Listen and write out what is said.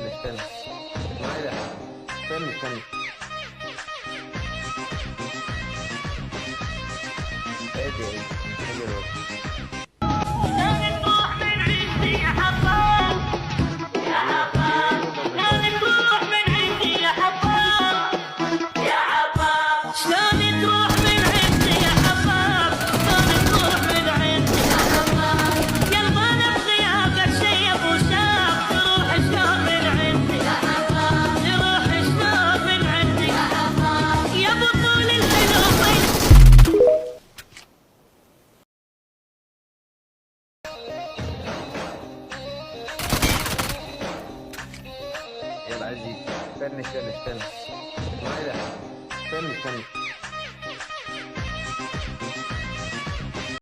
استنى. ما إيه ده؟ استنى. هادي بس. يلا عزيز، استنى. ما إيه ده؟ استنى.